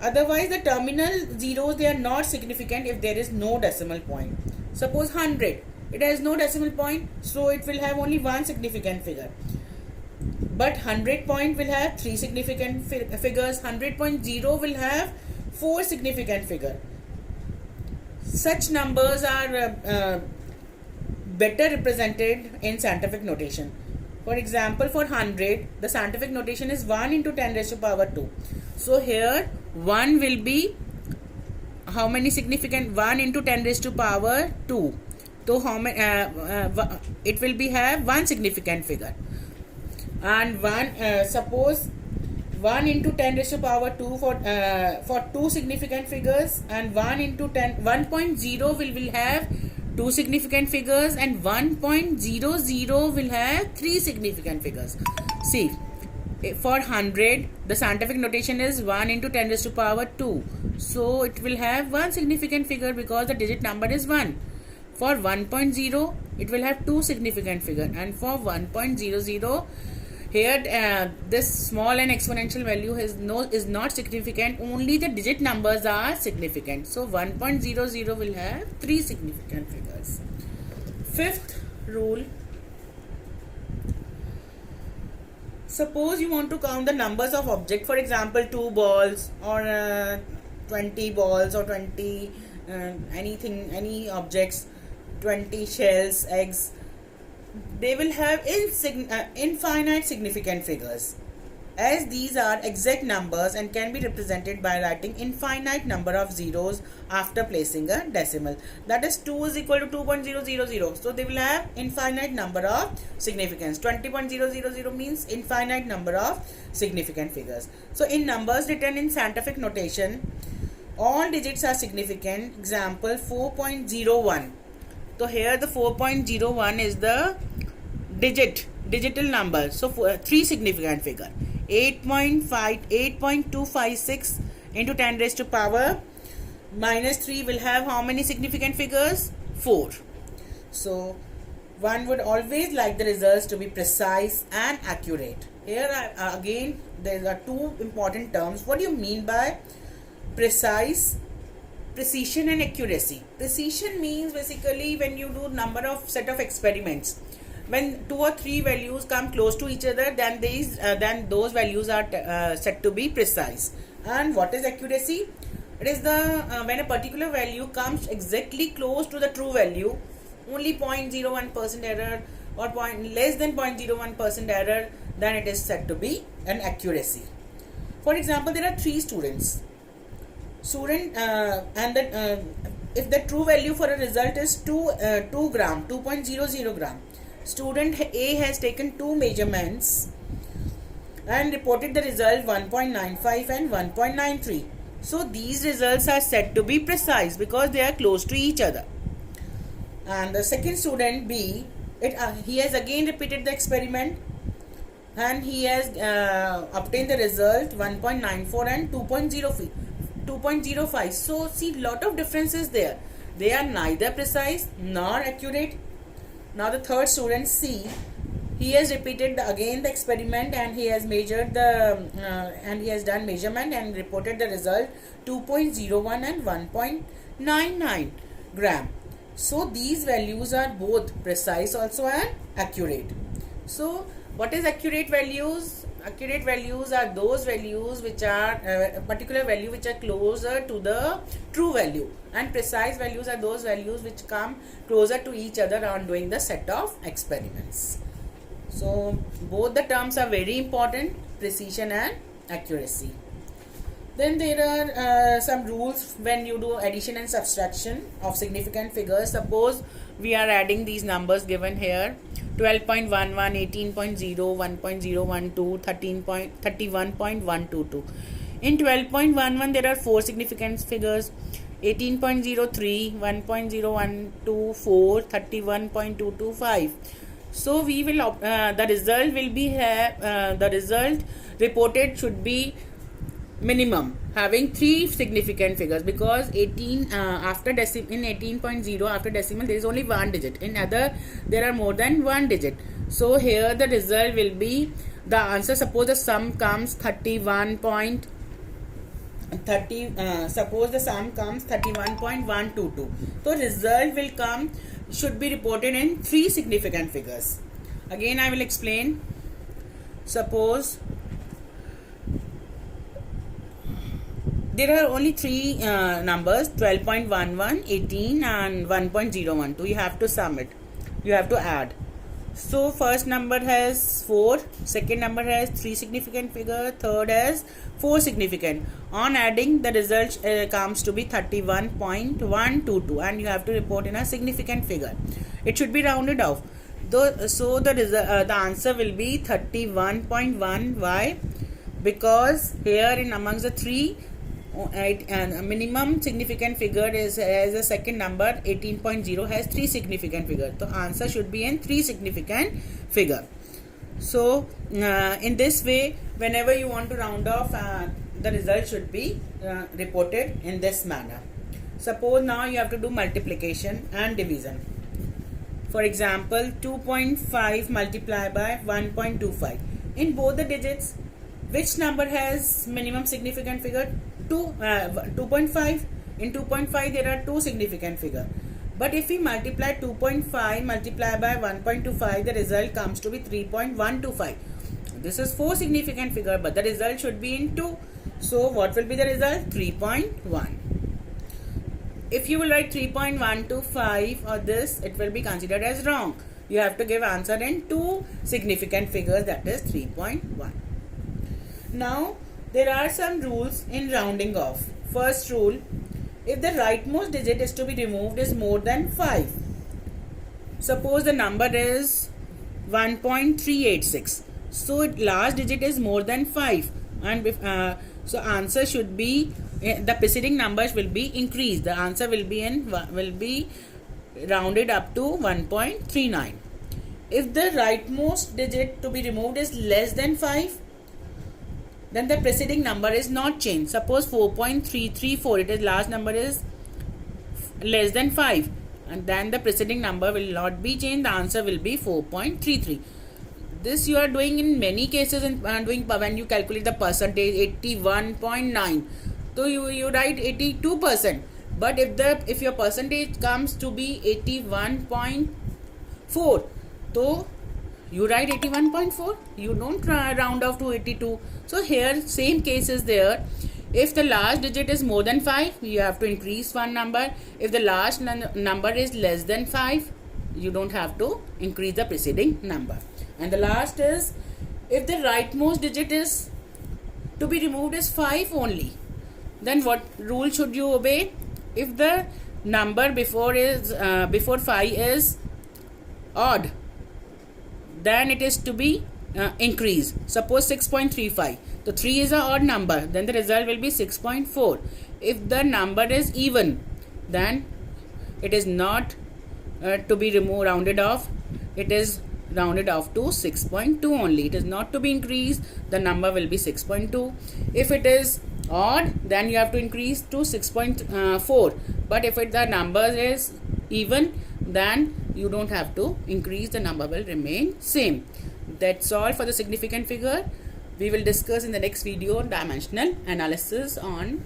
Otherwise, the terminal zeros, they are not significant if there is no decimal point. Suppose 100, it has no decimal point, so it will have only one significant figure. But 100 point will have three significant figures. 100.0 will have four significant figure. Such numbers are better represented in scientific notation. For example, for 100, the scientific notation is 1 into 10 raised to power 2. So here 1 will be how many significant? 1 into 10 raised to power 2. So how many? It will be have one significant figure. And suppose 1 into 10 raised to power 2 for two significant figures, and 1 into 10 1.0 will have two significant figures, and 1.00 will have three significant figures. See, for 100 the scientific notation is 1 into 10 raised to power 2, so it will have one significant figure because the digit number is 1. For 1.0 it will have two significant figure, and for 1.00 here this small and exponential value is not significant, only the digit numbers are significant. So 1.00 will have three significant figures. Fifth rule, suppose you want to count the numbers of object, for example 2 balls or 20 balls or 20 anything, any objects, 20 shells, eggs. They will have infinite significant figures, as these are exact numbers and can be represented by writing infinite number of zeros after placing a decimal. That is 2 is equal to 2.000. So they will have infinite number of significance. 20.000 means infinite number of significant figures. So in numbers written in scientific notation, all digits are significant. Example 4.01. So here the 4.01 is the digital number. So three significant figure. 8.256 into 10 raised to power minus 3 will have how many significant figures? 4. So one would always like the results to be precise and accurate. Here again there are two important terms. What do you mean by precise? Precision and accuracy. Precision means basically when you do number of set of experiments, when 2 or 3 values come close to each other, then those values are said to be precise. And what is accuracy? It is the when a particular value comes exactly close to the true value, only 0.01% error or less than 0.01% error, then it is said to be an accuracy. For example, there are 3 students. If the true value for a result is 2 gram, 2.00 gram, student A has taken 2 measurements and reported the result 1.95 and 1.93. So these results are said to be precise because they are close to each other. And the second student B, he has again repeated the experiment and he has obtained the result 1.94 and 2.05. So see, lot of differences there. They are neither precise nor accurate. Now the third student C, he has repeated again the experiment and he has measured and he has done measurement and reported the result 2.01 and 1.99 gram. So these values are both precise also and accurate. So what is accurate values? Accurate values are those values which are a particular value which are closer to the true value, and precise values are those values which come closer to each other on doing the set of experiments. So both the terms are very important, precision and accuracy. Then there are some rules when you do addition and subtraction of significant figures. Suppose we are adding these numbers given here: 12.11, 18.0, 1.012, 31.122. In 12.11 there are 4 significant figures: 18.03, 1.012, 4, 31.225. So we will the result will be the result reported should be minimum having 3 significant figures, because 18 after decimal, in 18.0 after decimal there is only one digit, in other there are more than one digit. So here the result will be the answer. Suppose the sum comes 31.225 suppose the sum comes 31.122. So result will come, should be reported in three significant figures. Again I will explain. Suppose there are only three numbers, 12.11, 18 and 1.012. You have to sum it. You have to add. So first number has 4, second number has 3 significant figure, third has 4 significant. On adding, the result comes to be 31.122 and you have to report in a significant figure. It should be rounded off. So the answer will be 31.1. Why? Because here in amongst the three, minimum significant figure is as a second number, 18.0 has 3 significant figure. So answer should be in 3 significant figure. So in this way, whenever you want to round off, the result should be reported in this manner. Suppose now you have to do multiplication and division. For example, 2.5 multiplied by 1.25. In both the digits, which number has minimum significant figure? 2.5. In 2.5 there are 2 significant figure. But if we multiply 2.5 multiplied by 1.25, the result comes to be 3.125. This is 4 significant figure, but the result should be in 2. So what will be the result? 3.1. If you will write 3.125 or this, it will be considered as wrong. You have to give answer in 2 significant figures, that is 3.1. Now there are some rules in rounding off. First rule, if the rightmost digit is to be removed is more than 5. Suppose the number is 1.386. So last digit is more than 5. And so answer should be, the preceding numbers will be increased. The answer will be rounded up to 1.39. If the rightmost digit to be removed is less than 5, then the preceding number is not changed. Suppose 4.334, it is last number is less than 5, and then the preceding number will not be changed. The answer will be 4.33. This you are doing in many cases, and doing when you calculate the percentage 81.9. So you write 82%. But if your percentage comes to be 81.4, so you write 81.4. You don't round off to 82. So here same case is there. If the last digit is more than 5, you have to increase one number. If the last number is less than 5, you don't have to increase the preceding number. And the last is, if the rightmost digit is to be removed is 5 only, then what rule should you obey? If the number before 5 is odd, then it is to be increased. Suppose 6.35. So 3 is an odd number, then the result will be 6.4. If the number is even, then it is not to be rounded off. It is rounded off to 6.2 only. It is not to be increased. The number will be 6.2. If it is odd, then you have to increase to 6.4. But if the number is even, then you don't have to increase. The number will remain same. That's all for the significant figure. We will discuss in the next video dimensional analysis on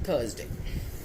Thursday.